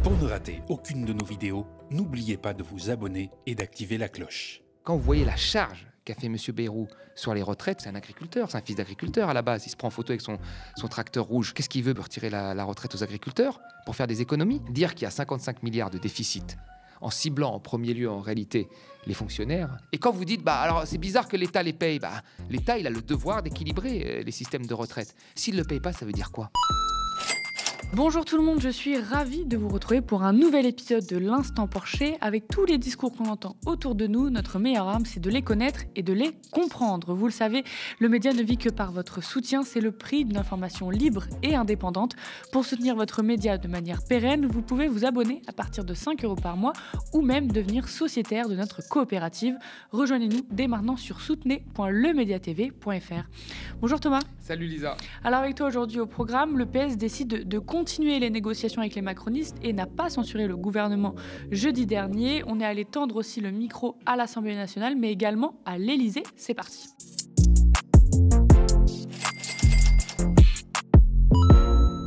Pour ne rater aucune de nos vidéos, n'oubliez pas de vous abonner et d'activer la cloche. Quand vous voyez la charge qu'a fait M. Bayrou sur les retraites, c'est un agriculteur, c'est un fils d'agriculteur à la base. Il se prend en photo avec son tracteur rouge. Qu'est-ce qu'il veut pour retirer la retraite aux agriculteurs? Pour faire des économies? Dire qu'il y a 55 milliards de déficit en ciblant en premier lieu en réalité les fonctionnaires. Et quand vous dites, alors c'est bizarre que l'État les paye, l'État il a le devoir d'équilibrer les systèmes de retraite. S'il ne le paye pas, ça veut dire quoi? Bonjour tout le monde, je suis ravie de vous retrouver pour un nouvel épisode de l'Instant Porcher. Avec tous les discours qu'on entend autour de nous, notre meilleure arme, c'est de les connaître et de les comprendre. Vous le savez, le média ne vit que par votre soutien. C'est le prix d'une information libre et indépendante. Pour soutenir votre média de manière pérenne, vous pouvez vous abonner à partir de 5 € par mois ou même devenir sociétaire de notre coopérative. Rejoignez-nous dès maintenant sur soutenez.lemediatv.fr. Bonjour Thomas. Salut Lisa. Alors avec toi aujourd'hui au programme, le PS décide de continuer les négociations avec les macronistes et n'a pas censuré le gouvernement jeudi dernier. On est allé tendre aussi le micro à l'Assemblée nationale, mais également à l'Élysée. C'est parti.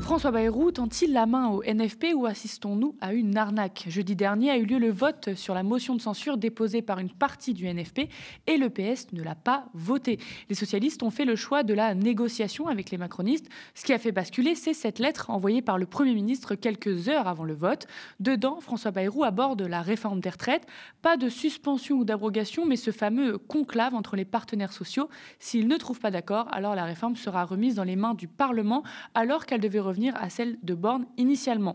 François Bayrou tend-il la main au NFP ou assistons-nous à une arnaque? Jeudi dernier a eu lieu le vote sur la motion de censure déposée par une partie du NFP et le PS ne l'a pas voté. Les socialistes ont fait le choix de la négociation avec les macronistes. Ce qui a fait basculer, c'est cette lettre envoyée par le Premier ministre quelques heures avant le vote. Dedans, François Bayrou aborde la réforme des retraites. Pas de suspension ou d'abrogation, mais ce fameux conclave entre les partenaires sociaux. S'ils ne trouvent pas d'accord, alors la réforme sera remise dans les mains du Parlement alors qu'elle devait revenir à celle de Borne initialement.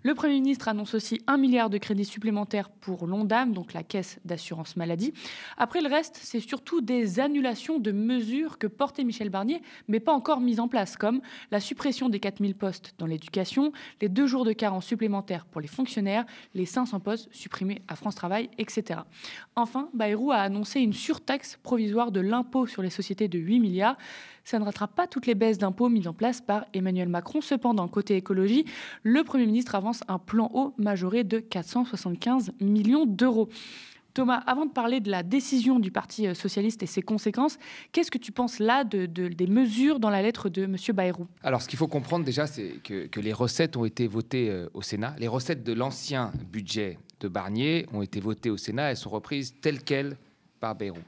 Le Premier ministre annonce aussi 1 milliard de crédits supplémentaires pour l'ONDAM, donc la caisse d'assurance maladie. Après, le reste, c'est surtout des annulations de mesures que portait Michel Barnier, mais pas encore mises en place, comme la suppression des 4000 postes dans l'éducation, les 2 jours de carence supplémentaires pour les fonctionnaires, les 500 postes supprimés à France Travail, etc. Enfin, Bayrou a annoncé une surtaxe provisoire de l'impôt sur les sociétés de 8 milliards. Ça ne rattrape pas toutes les baisses d'impôts mises en place par Emmanuel Macron. Cependant, côté écologie, le Premier ministre avance un plan eau majoré de 475 millions d'euros. Thomas, avant de parler de la décision du Parti socialiste et ses conséquences, qu'est-ce que tu penses là des mesures dans la lettre de M. Bayrou? Alors, ce qu'il faut comprendre déjà, c'est que les recettes ont été votées au Sénat. Les recettes de l'ancien budget de Barnier ont été votées au Sénat. Elles sont reprises telles quelles par Bayrou.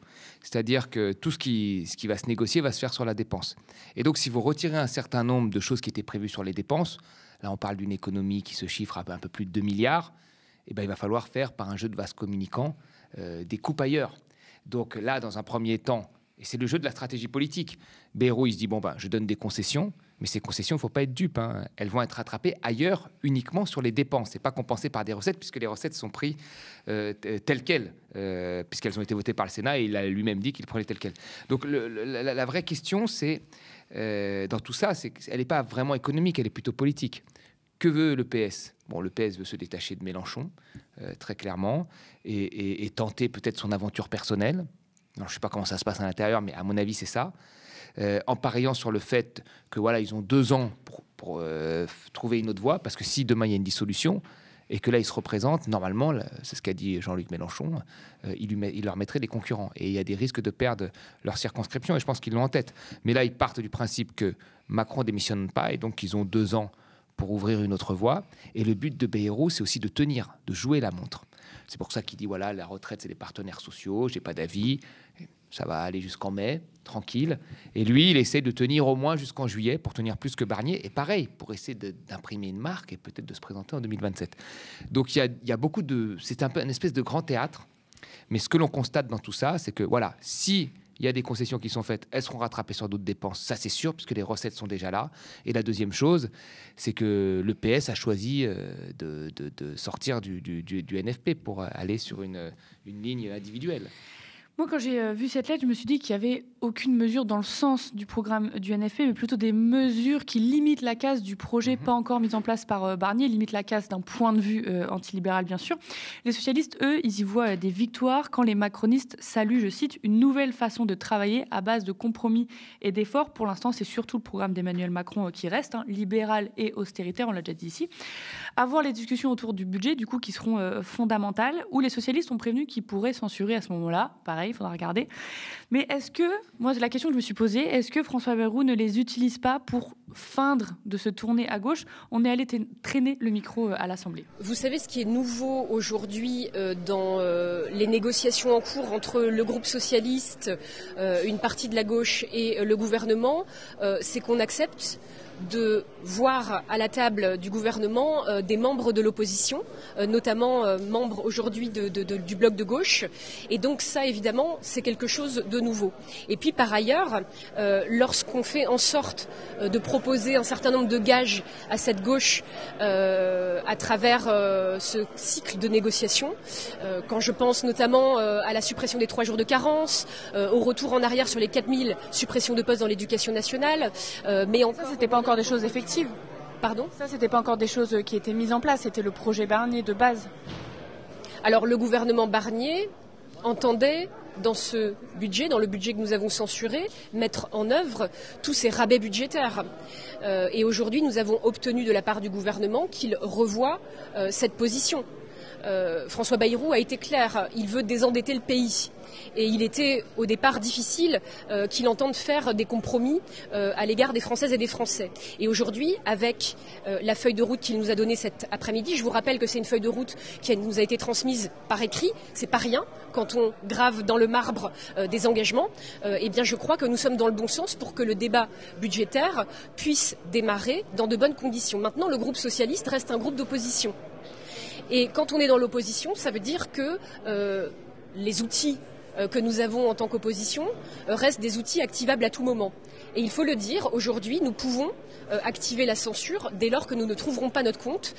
C'est-à-dire que tout ce qui va se négocier va se faire sur la dépense. Et donc, si vous retirez un certain nombre de choses qui étaient prévues sur les dépenses, là, on parle d'une économie qui se chiffre à un peu plus de 2 milliards, et il va falloir faire, par un jeu de vase communicant, des coupes ailleurs. Donc là, dans un premier temps, et c'est le jeu de la stratégie politique, Bayrou, il se dit, je donne des concessions, mais ces concessions, il ne faut pas être dupe. Elles vont être rattrapées ailleurs uniquement sur les dépenses et pas compensées par des recettes, puisque les recettes sont prises telles quelles, puisqu'elles ont été votées par le Sénat et il a lui-même dit qu'il prenait telles quelles. Donc la vraie question, c'est, dans tout ça, elle n'est pas vraiment économique, elle est plutôt politique. Que veut le PS? Le PS veut se détacher de Mélenchon, très clairement, et tenter peut-être son aventure personnelle. Alors, je ne sais pas comment ça se passe à l'intérieur, mais à mon avis, c'est ça. En pariant sur le fait que ils ont 2 ans pour trouver une autre voie, parce que si demain il y a une dissolution et que là ils se représentent, normalement, c'est ce qu'a dit Jean-Luc Mélenchon, il leur mettrait des concurrents et il y a des risques de perdre leur circonscription et je pense qu'ils l'ont en tête. Mais là ils partent du principe que Macron démissionne pas et donc ils ont 2 ans pour ouvrir une autre voie. Et le but de Bayrou, c'est aussi de tenir, de jouer la montre. C'est pour ça qu'il dit la retraite c'est les partenaires sociaux, j'ai pas d'avis. Ça va aller jusqu'en mai, tranquille. Et lui, il essaie de tenir au moins jusqu'en juillet pour tenir plus que Barnier. Et pareil, pour essayer d'imprimer une marque et peut-être de se présenter en 2027. Donc, il y a beaucoup de... C'est un peu une espèce de grand théâtre. Mais ce que l'on constate dans tout ça, c'est que, si il y a des concessions qui sont faites, elles seront rattrapées sur d'autres dépenses. Ça, c'est sûr, puisque les recettes sont déjà là. Et la deuxième chose, c'est que le PS a choisi de sortir du NFP pour aller sur une ligne individuelle. Moi, quand j'ai vu cette lettre, je me suis dit qu'il n'y avait aucune mesure dans le sens du programme du NFP, mais plutôt des mesures qui limitent la casse du projet pas encore mis en place par Barnier, limitent la casse d'un point de vue antilibéral, bien sûr. Les socialistes, eux, ils y voient des victoires quand les macronistes saluent, je cite, une nouvelle façon de travailler à base de compromis et d'efforts. Pour l'instant, c'est surtout le programme d'Emmanuel Macron qui reste, libéral et austéritaire, on l'a déjà dit ici. À voir les discussions autour du budget, du coup, qui seront fondamentales, où les socialistes ont prévenu qu'ils pourraient censurer à ce moment-là, pareil, il faudra regarder. Mais est-ce que, moi la question que je me suis posée, est-ce que François Bayrou ne les utilise pas pour feindre de se tourner à gauche? On est allé traîner le micro à l'Assemblée. Vous savez ce qui est nouveau aujourd'hui dans les négociations en cours entre le groupe socialiste, une partie de la gauche et le gouvernement, c'est qu'on accepte de voir à la table du gouvernement des membres de l'opposition, notamment membres aujourd'hui du bloc de gauche. Et donc ça, évidemment, c'est quelque chose de nouveau. Et puis par ailleurs, lorsqu'on fait en sorte de proposer un certain nombre de gages à cette gauche à travers ce cycle de négociations, quand je pense notamment à la suppression des 3 jours de carence, au retour en arrière sur les 4000 suppressions de postes dans l'éducation nationale, mais encore... Ça, c'était pas encore des choses effectives. Pardon ? Ça, c'était pas encore des choses qui étaient mises en place, c'était le projet Barnier de base. Alors le gouvernement Barnier entendait, dans ce budget, dans le budget que nous avons censuré, mettre en œuvre tous ces rabais budgétaires. Et aujourd'hui, nous avons obtenu de la part du gouvernement qu'il revoie cette position. François Bayrou a été clair, il veut désendetter le pays. Et il était au départ difficile qu'il entende faire des compromis à l'égard des Françaises et des Français. Et aujourd'hui, avec la feuille de route qu'il nous a donnée cet après-midi, je vous rappelle que c'est une feuille de route qui nous a été transmise par écrit, c'est pas rien quand on grave dans le marbre des engagements. Eh bien, je crois que nous sommes dans le bon sens pour que le débat budgétaire puisse démarrer dans de bonnes conditions. Maintenant, le groupe socialiste reste un groupe d'opposition. Et quand on est dans l'opposition, ça veut dire que les outils que nous avons en tant qu'opposition restent des outils activables à tout moment. Et il faut le dire, aujourd'hui, nous pouvons activer la censure dès lors que nous ne trouverons pas notre compte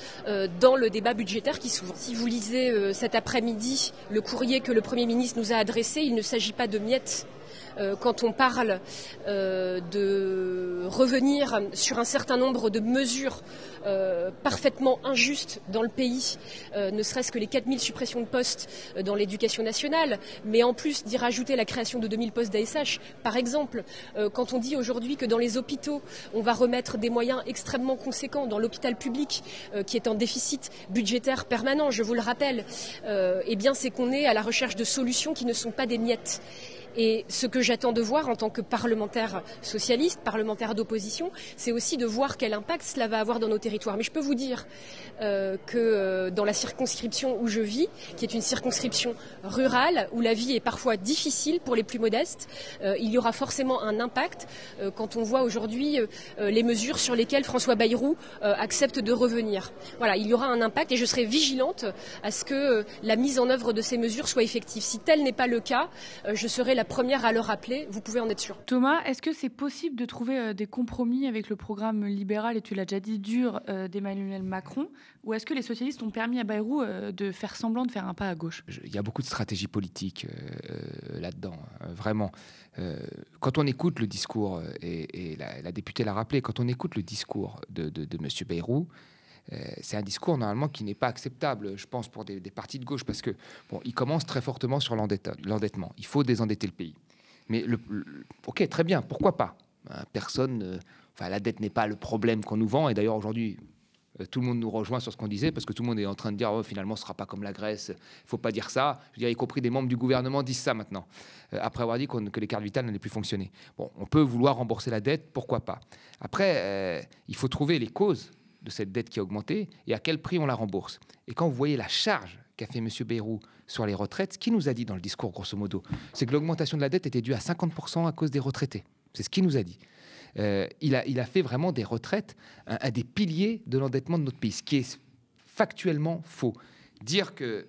dans le débat budgétaire qui s'ouvre. Si vous lisez cet après-midi le courrier que le Premier ministre nous a adressé, il ne s'agit pas de miettes. Quand on parle de revenir sur un certain nombre de mesures parfaitement injustes dans le pays, ne serait-ce que les 4000 suppressions de postes dans l'éducation nationale, mais en plus d'y rajouter la création de 2000 postes d'ASH, par exemple, quand on dit aujourd'hui que dans les hôpitaux, on va remettre des moyens extrêmement conséquents dans l'hôpital public qui est en déficit budgétaire permanent, je vous le rappelle, eh bien c'est qu'on est à la recherche de solutions qui ne sont pas des miettes. Et ce que j'attends de voir en tant que parlementaire socialiste, parlementaire d'opposition, c'est aussi de voir quel impact cela va avoir dans nos territoires. Mais je peux vous dire que dans la circonscription où je vis, qui est une circonscription rurale, où la vie est parfois difficile pour les plus modestes, il y aura forcément un impact quand on voit aujourd'hui les mesures sur lesquelles François Bayrou accepte de revenir. Voilà, il y aura un impact et je serai vigilante à ce que la mise en œuvre de ces mesures soit effective. Si tel n'est pas le cas, je serai la première à le rappeler, vous pouvez en être sûr. Thomas, est-ce que c'est possible de trouver des compromis avec le programme libéral, et tu l'as déjà dit, dur d'Emmanuel Macron, ou est-ce que les socialistes ont permis à Bayrou de faire semblant de faire un pas à gauche ? Il y a beaucoup de stratégie politique là-dedans, vraiment. Quand on écoute le discours, et la députée l'a rappelé, quand on écoute le discours de M. Bayrou, c'est un discours normalement qui n'est pas acceptable, je pense, pour des partis de gauche, parce que bon, il commence très fortement sur l'endettement. Il faut désendetter le pays. Mais ok, très bien, pourquoi pas ? Personne, la dette n'est pas le problème qu'on nous vend. Et d'ailleurs aujourd'hui, tout le monde nous rejoint sur ce qu'on disait, parce que tout le monde est en train de dire finalement, ce sera pas comme la Grèce. Il faut pas dire ça. Je veux dire, y compris des membres du gouvernement disent ça maintenant, après avoir dit que les cartes vitales n'allaient plus fonctionner. Bon, on peut vouloir rembourser la dette, pourquoi pas ? Après, il faut trouver les causes de cette dette qui a augmenté et à quel prix on la rembourse. Et quand vous voyez la charge qu'a fait M. Bayrou sur les retraites, ce qu'il nous a dit dans le discours, grosso modo, c'est que l'augmentation de la dette était due à 50% à cause des retraités. C'est ce qu'il nous a dit. Il a fait vraiment des retraites un des piliers de l'endettement de notre pays, ce qui est factuellement faux. Dire qu'il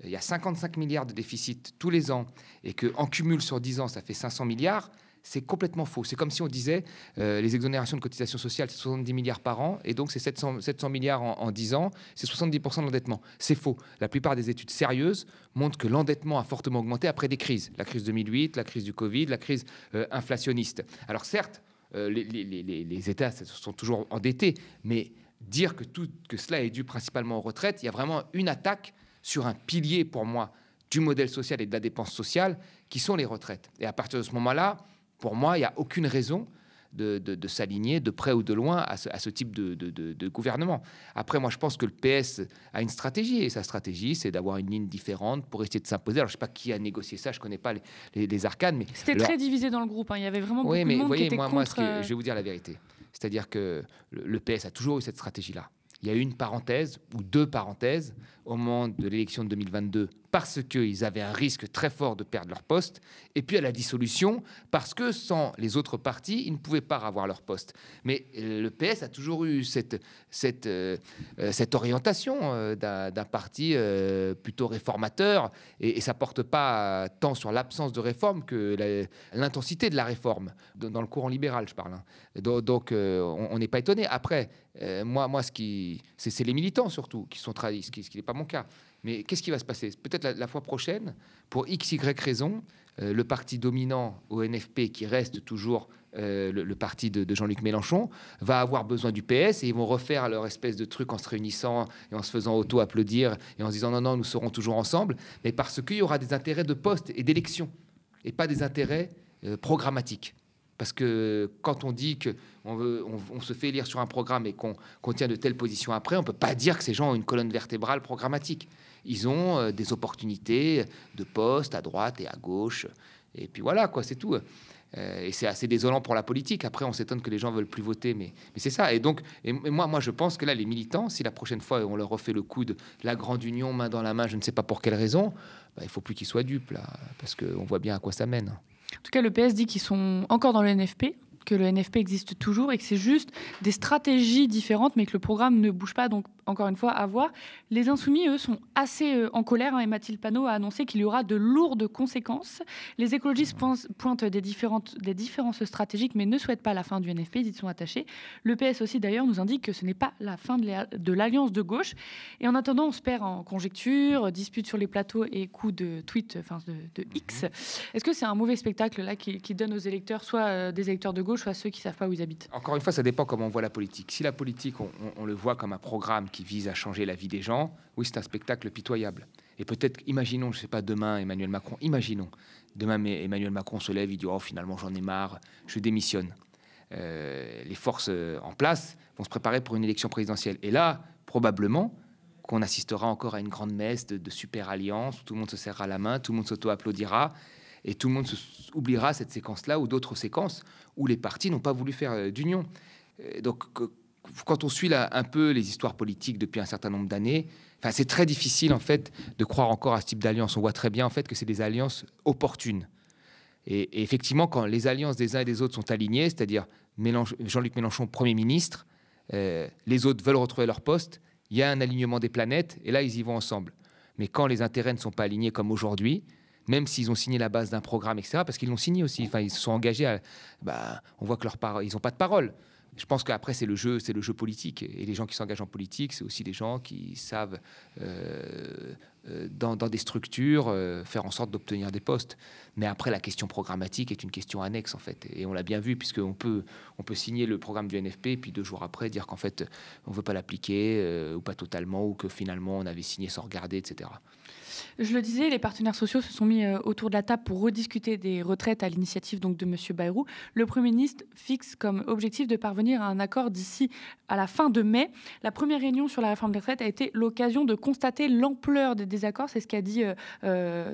y a 55 milliards de déficit tous les ans et qu'en cumul sur 10 ans, ça fait 500 milliards, c'est complètement faux. C'est comme si on disait les exonérations de cotisations sociales, c'est 70 milliards par an, et donc c'est 700 milliards en 10 ans, c'est 70% de l'endettement. C'est faux. La plupart des études sérieuses montrent que l'endettement a fortement augmenté après des crises. La crise 2008, la crise du Covid, la crise inflationniste. Alors certes, les États sont toujours endettés, mais dire que cela est dû principalement aux retraites, il y a vraiment une attaque sur un pilier, pour moi, du modèle social et de la dépense sociale, qui sont les retraites. Et à partir de ce moment-là, pour moi, il n'y a aucune raison de s'aligner de près ou de loin à ce type de gouvernement. Après, moi, je pense que le PS a une stratégie, et sa stratégie, c'est d'avoir une ligne différente pour essayer de s'imposer. Alors, je ne sais pas qui a négocié ça, je ne connais pas les arcanes. Mais c'était très divisé dans le groupe, hein. Il y avait vraiment beaucoup de monde qui était contre... Moi, je vais vous dire la vérité. C'est-à-dire que le PS a toujours eu cette stratégie-là. Il y a eu une parenthèse ou 2 parenthèses au moment de l'élection de 2022 parce qu'ils avaient un risque très fort de perdre leur poste, et puis à la dissolution parce que sans les autres partis, ils ne pouvaient pas avoir leur poste. Mais le PS a toujours eu cette orientation d'un parti plutôt réformateur, et ça ne porte pas tant sur l'absence de réforme que l'intensité de la réforme, dans le courant libéral, je parle. Donc on n'est pas étonné. Après, moi c'est les militants surtout qui sont trahis, ce qui n'est pas mon cas. Mais qu'est-ce qui va se passer? Peut-être la fois prochaine, pour x, y raison, le parti dominant au NFP, qui reste toujours le parti de Jean-Luc Mélenchon, va avoir besoin du PS, et ils vont refaire leur espèce de truc en se réunissant et en se faisant auto-applaudir et en se disant non, nous serons toujours ensemble, mais parce qu'il y aura des intérêts de poste et d'élection, et pas des intérêts programmatiques. Parce que quand on dit qu'on se fait élire sur un programme et qu'on tient de telles positions après, on ne peut pas dire que ces gens ont une colonne vertébrale programmatique. Ils ont des opportunités de poste à droite et à gauche. Et puis voilà, quoi, c'est tout. Et c'est assez désolant pour la politique. Après, on s'étonne que les gens ne veulent plus voter, mais c'est ça. Et donc, moi, je pense que là, les militants, si la prochaine fois, on leur refait le coup de la grande union, main dans la main, je ne sais pas pour quelle raison, il ne faut plus qu'ils soient dupes, là, parce qu'on voit bien à quoi ça mène. En tout cas, le PS dit qu'ils sont encore dans le NFP, que le NFP existe toujours et que c'est juste des stratégies différentes, mais que le programme ne bouge pas. Donc, encore une fois, à voir. Les Insoumis, eux, sont assez en colère, et Mathilde Panot a annoncé qu'il y aura de lourdes conséquences. Les écologistes pointent des différences stratégiques, mais ne souhaitent pas la fin du NFP, ils y sont attachés. Le PS aussi, d'ailleurs, nous indique que ce n'est pas la fin de l'alliance de gauche. Et en attendant, on se perd en conjectures, disputes sur les plateaux et coups de tweet, enfin de X. Est-ce que c'est un mauvais spectacle là qui donne aux électeurs, soit des électeurs de gauche, soit ceux qui ne savent pas où ils habitent? Encore une fois, ça dépend comment on voit la politique. Si la politique, on le voit comme un programme qui vise à changer la vie des gens, oui, c'est un spectacle pitoyable. Et peut-être, imaginons, je ne sais pas, demain, Emmanuel Macron se lève, il dit « Oh, finalement, j'en ai marre, je démissionne ». Les forces en place vont se préparer pour une élection présidentielle. Et là, probablement qu'on assistera encore à une grande messe de super alliance, où tout le monde se serrera la main, tout le monde s'auto-applaudira, et tout le monde oubliera cette séquence-là ou d'autres séquences où les partis n'ont pas voulu faire d'union. Donc, quand on suit là un peu les histoires politiques depuis un certain nombre d'années, c'est très difficile en fait de croire encore à ce type d'alliance. On voit très bien en fait que c'est des alliances opportunes. Et effectivement, quand les alliances des uns et des autres sont alignées, c'est-à-dire Jean-Luc Mélenchon Premier ministre, les autres veulent retrouver leur poste, il y a un alignement des planètes et là ils y vont ensemble. Mais quand les intérêts ne sont pas alignés comme aujourd'hui, même s'ils ont signé la base d'un programme, etc., parce qu'ils l'ont signé aussi, ils se sont engagés on voit que ils n'ont pas de parole. Je pense qu'après, c'est le jeu politique. Et les gens qui s'engagent en politique, c'est aussi des gens qui savent, dans des structures, faire en sorte d'obtenir des postes. Mais après, la question programmatique est une question annexe, en fait. Et on l'a bien vu, puisqu'on peut signer le programme du NFP, et puis 2 jours après, dire qu'en fait, on ne veut pas l'appliquer, ou pas totalement, ou que finalement, on avait signé sans regarder, etc. Je le disais, les partenaires sociaux se sont mis autour de la table pour rediscuter des retraites à l'initiative donc de M. Bayrou. Le Premier ministre fixe comme objectif de parvenir à un accord d'ici à la fin de mai. La première réunion sur la réforme des retraites a été l'occasion de constater l'ampleur des désaccords. C'est ce qu'a dit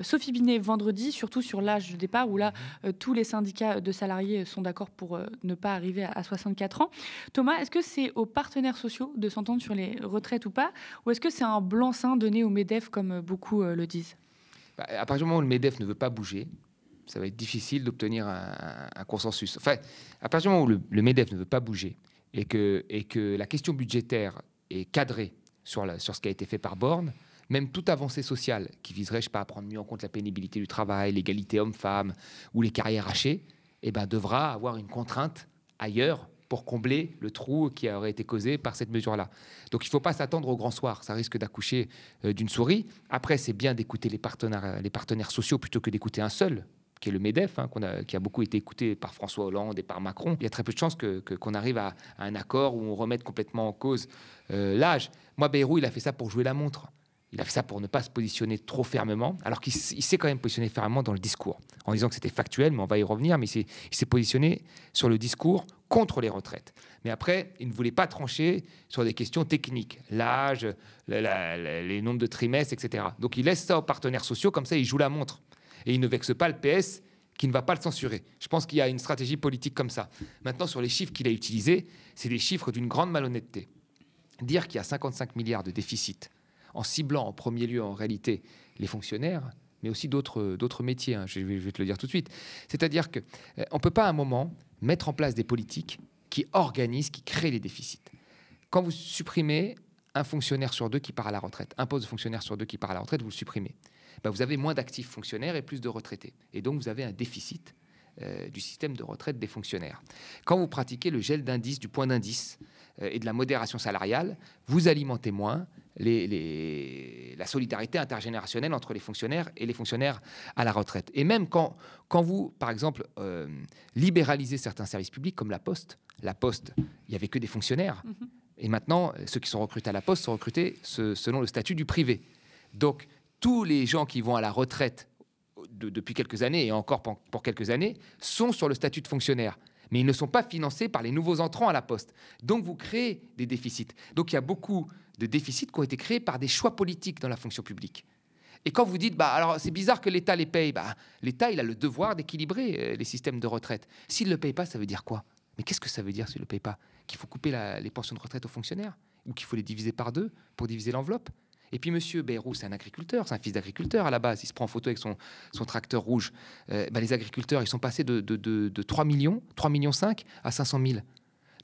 Sophie Binet vendredi, surtout sur l'âge de départ, où là, tous les syndicats de salariés sont d'accord pour ne pas arriver à 64 ans. Thomas, est-ce que c'est aux partenaires sociaux de s'entendre sur les retraites ou pas? Ou est-ce que c'est un blanc-seing donné au MEDEF, comme beaucoup le disent? À partir du moment où le MEDEF ne veut pas bouger, ça va être difficile d'obtenir un consensus. Enfin, à partir du moment où le MEDEF ne veut pas bouger et que la question budgétaire est cadrée sur ce qui a été fait par Borne, même toute avancée sociale qui viserait, je sais pas, à prendre mieux en compte la pénibilité du travail, l'égalité homme-femme ou les carrières hachées, devra avoir une contrainte ailleurs pour combler le trou qui aurait été causé par cette mesure-là. Donc il ne faut pas s'attendre au grand soir, ça risque d'accoucher d'une souris. Après, c'est bien d'écouter les partenaires sociaux plutôt que d'écouter un seul, qui est le MEDEF, qui a beaucoup été écouté par François Hollande et par Macron. Il y a très peu de chances qu'on arrive à un accord où on remette complètement en cause l'âge. Moi, Bayrou, il a fait ça pour jouer la montre. Il a fait ça pour ne pas se positionner trop fermement, alors qu'il s'est quand même positionné fermement dans le discours, en disant que c'était factuel, mais on va y revenir, mais il s'est positionné sur le discours contre les retraites. Mais après, il ne voulait pas trancher sur des questions techniques, l'âge, les nombres de trimestres, etc. Donc il laisse ça aux partenaires sociaux, comme ça il joue la montre. Et il ne vexe pas le PS qui ne va pas le censurer. Je pense qu'il y a une stratégie politique comme ça. Maintenant, sur les chiffres qu'il a utilisés, c'est des chiffres d'une grande malhonnêteté. Dire qu'il y a 55 milliards de déficit en ciblant en premier lieu, en réalité, les fonctionnaires, mais aussi d'autres métiers, hein, je vais te le dire tout de suite. C'est-à-dire qu'on ne peut pas à un moment mettre en place des politiques qui organisent, qui créent les déficits. Quand vous supprimez un fonctionnaire sur deux qui part à la retraite, un poste de fonctionnaire sur deux qui part à la retraite, vous le supprimez. Ben, vous avez moins d'actifs fonctionnaires et plus de retraités. Et donc, vous avez un déficit du système de retraite des fonctionnaires. Quand vous pratiquez le gel d'indice, du point d'indice et de la modération salariale, vous alimentez moins la solidarité intergénérationnelle entre les fonctionnaires et les fonctionnaires à la retraite. Et même quand vous, par exemple, libéralisez certains services publics comme la Poste, il n'y avait que des fonctionnaires. Et maintenant, ceux qui sont recrutés à la Poste sont recrutés selon le statut du privé. Donc, tous les gens qui vont à la retraite depuis quelques années, et encore pour quelques années, sont sur le statut de fonctionnaire. Mais ils ne sont pas financés par les nouveaux entrants à la Poste. Donc, vous créez des déficits. Donc, il y a beaucoup de déficits qui ont été créés par des choix politiques dans la fonction publique. Et quand vous dites, alors c'est bizarre que l'État les paye, l'État, il a le devoir d'équilibrer les systèmes de retraite. S'il ne le paye pas, ça veut dire quoi? Mais qu'est-ce que ça veut dire s'il ne le paye pas? Qu'il faut couper les pensions de retraite aux fonctionnaires? Ou qu'il faut les diviser par deux pour diviser l'enveloppe? Et puis, M. Bayrou, c'est un agriculteur, c'est un fils d'agriculteur à la base. Il se prend en photo avec son tracteur rouge. Les agriculteurs, ils sont passés de 3 millions, 3,5 millions à 500 000.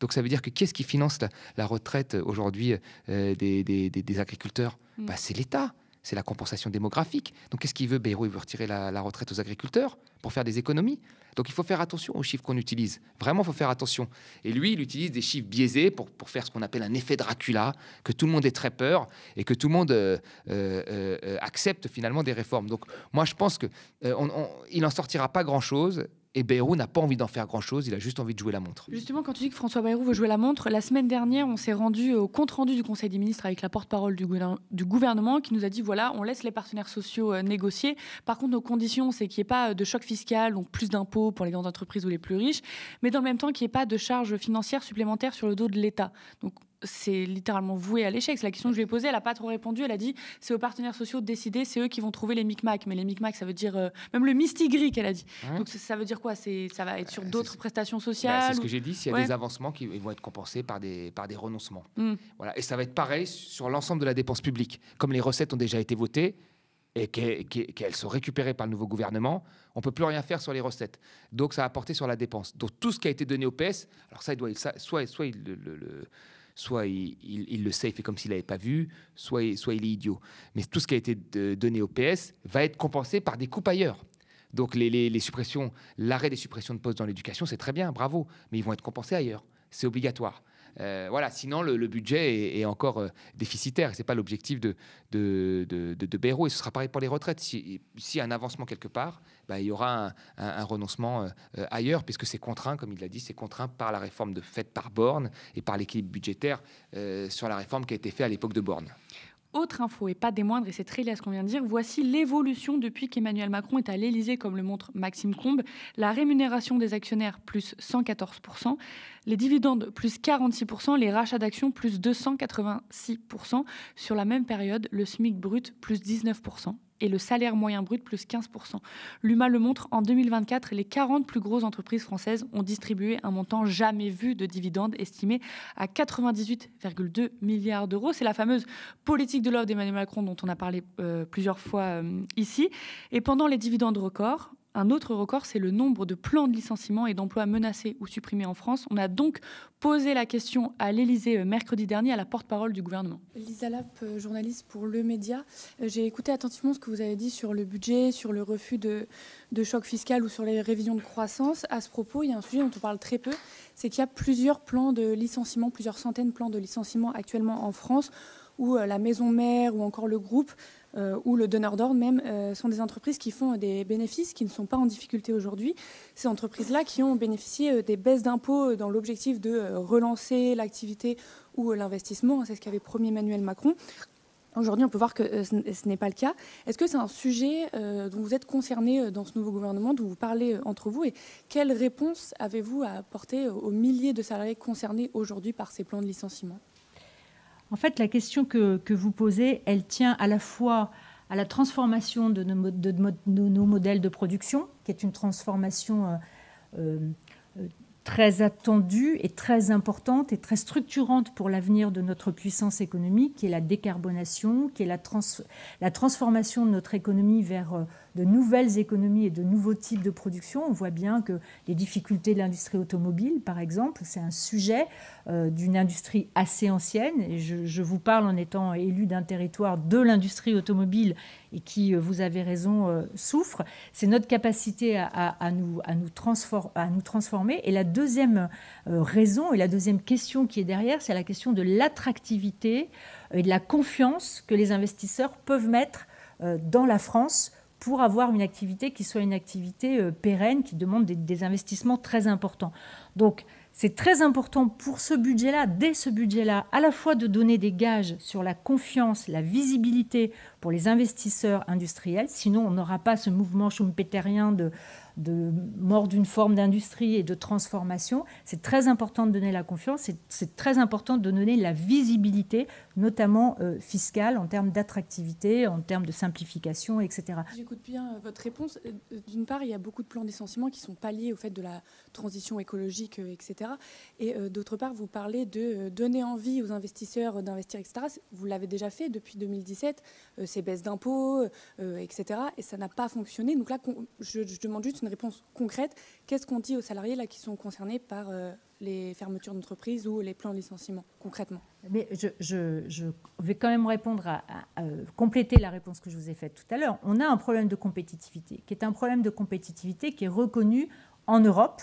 Donc, ça veut dire que qui est-ce qui finance la retraite aujourd'hui des agriculteurs? C'est l'État, c'est la compensation démographique. Donc, qu'est-ce qu'il veut, Bayrou? Il veut retirer la retraite aux agriculteurs pour faire des économies. Donc, il faut faire attention aux chiffres qu'on utilise. Vraiment, il faut faire attention. Et lui, il utilise des chiffres biaisés pour faire ce qu'on appelle un effet Dracula, que tout le monde ait très peur et que tout le monde accepte finalement des réformes. Donc, moi, je pense qu'il n'en sortira pas grand-chose. Et Bayrou n'a pas envie d'en faire grand-chose, il a juste envie de jouer la montre. Justement, quand tu dis que François Bayrou veut jouer la montre, la semaine dernière, on s'est rendu au compte-rendu du Conseil des ministres avec la porte-parole du gouvernement qui nous a dit, voilà, on laisse les partenaires sociaux négocier. Par contre, nos conditions, c'est qu'il n'y ait pas de choc fiscal, donc plus d'impôts pour les grandes entreprises ou les plus riches, mais dans le même temps, qu'il n'y ait pas de charges financières supplémentaires sur le dos de l'État. Donc, c'est littéralement voué à l'échec. C'est la question que je lui ai posée. Elle n'a pas trop répondu. Elle a dit c'est aux partenaires sociaux de décider, c'est eux qui vont trouver les micmacs. Mais les micmacs, ça veut dire même le mistigri qu'elle a dit. Donc ça veut dire quoi? Ça va être sur d'autres prestations sociales. C'est ce que j'ai dit. S'il y a des avancements qui vont être compensés par des renoncements. Voilà. Et ça va être pareil sur l'ensemble de la dépense publique. Comme les recettes ont déjà été votées et qu'elles sont récupérées par le nouveau gouvernement, on ne peut plus rien faire sur les recettes. Donc ça va porter sur la dépense. Donc tout ce qui a été donné au PS, alors ça, soit il le sait, il fait comme s'il n'avait pas vu, soit il est idiot. Mais tout ce qui a été donné au PS va être compensé par des coupes ailleurs. Donc les suppressions, l'arrêt des suppressions de postes dans l'éducation, c'est très bien, bravo. Mais ils vont être compensés ailleurs. C'est obligatoire. Voilà, sinon le budget est encore déficitaire. Ce n'est pas l'objectif de Bayrou. Et ce sera pareil pour les retraites. S'il y a un avancement quelque part, il y aura un renoncement ailleurs, puisque c'est contraint, comme il l'a dit, c'est contraint par la réforme faite par Borne et par l'équilibre budgétaire sur la réforme qui a été faite à l'époque de Borne. Autre info, et pas des moindres, et c'est très lié à ce qu'on vient de dire, voici l'évolution depuis qu'Emmanuel Macron est à l'Élysée, comme le montre Maxime Combe. La rémunération des actionnaires, plus 114%, les dividendes, plus 46%, les rachats d'actions, plus 286%. Sur la même période, le SMIC brut, plus 19%. Et le salaire moyen brut, plus 15%. L'UMA le montre, en 2024, les 40 plus grosses entreprises françaises ont distribué un montant jamais vu de dividendes, estimé à 98,2 milliards d'euros. C'est la fameuse politique de l'offre d'Emmanuel Macron dont on a parlé plusieurs fois ici. Et pendant les dividendes records, un autre record, c'est le nombre de plans de licenciement et d'emplois menacés ou supprimés en France. On a donc posé la question à l'Élysée mercredi dernier à la porte-parole du gouvernement. Lisa Lapp, journaliste pour Le Média. J'ai écouté attentivement ce que vous avez dit sur le budget, sur le refus de choc fiscal ou sur les révisions de croissance. À ce propos, il y a un sujet dont on parle très peu, c'est qu'il y a plusieurs plans de licenciement, plusieurs centaines de plans de licenciement actuellement en France, où la maison mère ou encore le groupe ou le donneur d'ordre même sont des entreprises qui font des bénéfices, qui ne sont pas en difficulté aujourd'hui. Ces entreprises-là qui ont bénéficié des baisses d'impôts dans l'objectif de relancer l'activité ou l'investissement, c'est ce qu'avait promis Emmanuel Macron. Aujourd'hui, on peut voir que ce n'est pas le cas. Est-ce que c'est un sujet dont vous êtes concerné dans ce nouveau gouvernement, dont vous parlez entre vous, et quelle réponse avez-vous à apporter aux milliers de salariés concernés aujourd'hui par ces plans de licenciement ? En fait, la question que vous posez, elle tient à la fois à la transformation de nos modèles de production, qui est une transformation très attendue et très importante et très structurante pour l'avenir de notre puissance économique, qui est la décarbonation, qui est la transformation de notre économie vers de nouvelles économies et de nouveaux types de production. On voit bien que les difficultés de l'industrie automobile, par exemple, c'est un sujet d'une industrie assez ancienne. Et je vous parle en étant élu d'un territoire de l'industrie automobile et qui, vous avez raison, souffre. C'est notre capacité à nous transformer. Et la deuxième raison et la deuxième question qui est derrière, c'est la question de l'attractivité et de la confiance que les investisseurs peuvent mettre dans la France pour avoir une activité qui soit une activité pérenne, qui demande des investissements très importants. Donc, c'est très important pour ce budget-là, dès ce budget-là, à la fois de donner des gages sur la confiance, la visibilité pour les investisseurs industriels. Sinon, on n'aura pas ce mouvement schumpeterien de mort d'une forme d'industrie et de transformation. C'est très important de donner la confiance, c'est très important de donner la visibilité, notamment fiscale, en termes d'attractivité, en termes de simplification, etc. J'écoute bien votre réponse. D'une part, il y a beaucoup de plans de licenciement qui sont pas liés au fait de la transition écologique, etc. Et d'autre part, vous parlez de donner envie aux investisseurs d'investir, etc. Vous l'avez déjà fait depuis 2017, ces baisses d'impôts, etc. Et ça n'a pas fonctionné. Donc là, je demande juste une réponse concrète. Qu'est-ce qu'on dit aux salariés là, qui sont concernés par les fermetures d'entreprises ou les plans de licenciement, concrètement ? Mais je vais quand même répondre à compléter la réponse que je vous ai faite tout à l'heure. On a un problème de compétitivité, qui est un problème de compétitivité qui est reconnu en Europe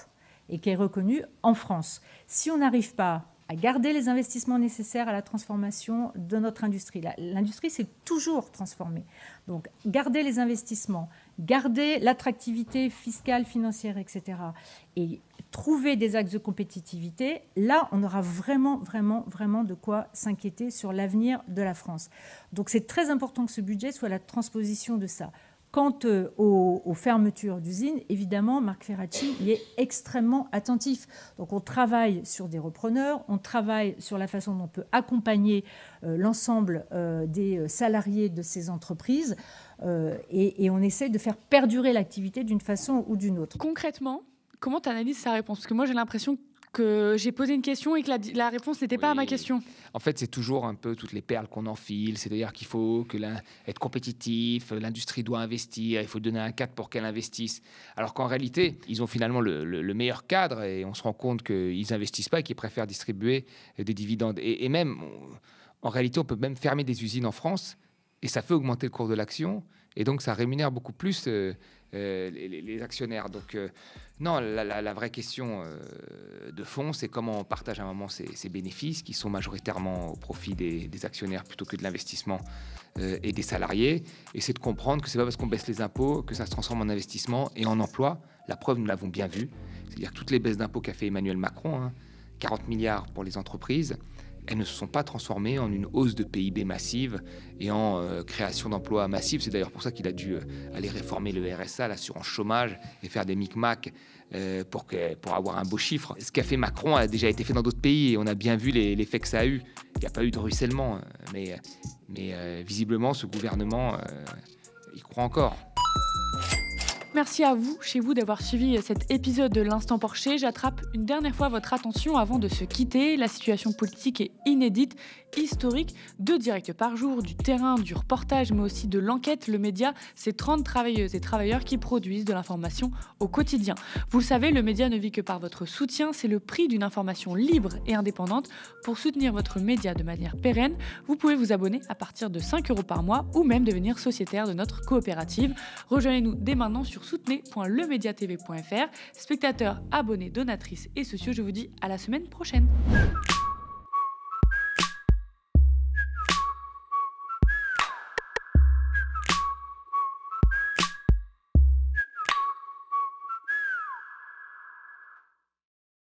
et qui est reconnu en France. Si on n'arrive pas à garder les investissements nécessaires à la transformation de notre industrie. L'industrie s'est toujours transformée. Donc, garder les investissements, garder l'attractivité fiscale, financière, etc. et trouver des axes de compétitivité, là, on aura vraiment de quoi s'inquiéter sur l'avenir de la France. Donc, c'est très important que ce budget soit la transposition de ça. Quant aux fermetures d'usines, évidemment, Marc Ferracci y est extrêmement attentif. Donc, on travaille sur des repreneurs, on travaille sur la façon dont on peut accompagner l'ensemble des salariés de ces entreprises et on essaie de faire perdurer l'activité d'une façon ou d'une autre. Concrètement, comment tu analyses sa réponse ? Parce que moi, j'ai l'impression que j'ai posé une question et que la réponse n'était pas à ma question. En fait, c'est toujours un peu toutes les perles qu'on enfile. C'est-à-dire qu'il faut être compétitif, l'industrie doit investir, il faut donner un cadre pour qu'elle investisse. Alors qu'en réalité, ils ont finalement le meilleur cadre et on se rend compte qu'ils n'investissent pas et qu'ils préfèrent distribuer des dividendes. Et même, en réalité, on peut même fermer des usines en France et ça fait augmenter le cours de l'action et donc ça rémunère beaucoup plus les actionnaires. Donc non, la vraie question de fond, c'est comment on partage à un moment ces bénéfices qui sont majoritairement au profit des actionnaires plutôt que de l'investissement et des salariés. Et c'est de comprendre que c'est pas parce qu'on baisse les impôts que ça se transforme en investissement et en emploi. La preuve, nous l'avons bien vu. C'est-à-dire que toutes les baisses d'impôts qu'a fait Emmanuel Macron, 40 milliards pour les entreprises, elles ne se sont pas transformées en une hausse de PIB massive et en création d'emplois massive. C'est d'ailleurs pour ça qu'il a dû aller réformer le RSA, l'assurance chômage, et faire des micmacs pour avoir un beau chiffre. Ce qu'a fait Macron a déjà été fait dans d'autres pays et on a bien vu l'effet que ça a eu. Il n'y a pas eu de ruissellement, mais visiblement, ce gouvernement y croit encore. Merci à vous, chez vous, d'avoir suivi cet épisode de l'Instant Porcher. J'attrape une dernière fois votre attention avant de se quitter. La situation politique est inédite, historique. 2 directs par jour, du terrain, du reportage, mais aussi de l'enquête. Le média, c'est 30 travailleuses et travailleurs qui produisent de l'information au quotidien. Vous le savez, le média ne vit que par votre soutien. C'est le prix d'une information libre et indépendante. Pour soutenir votre média de manière pérenne, vous pouvez vous abonner à partir de 5 € par mois ou même devenir sociétaire de notre coopérative. Rejoignez-nous dès maintenant sur soutenez.lemediatv.fr. Spectateurs, abonnés, donatrices et sociaux, je vous dis à la semaine prochaine.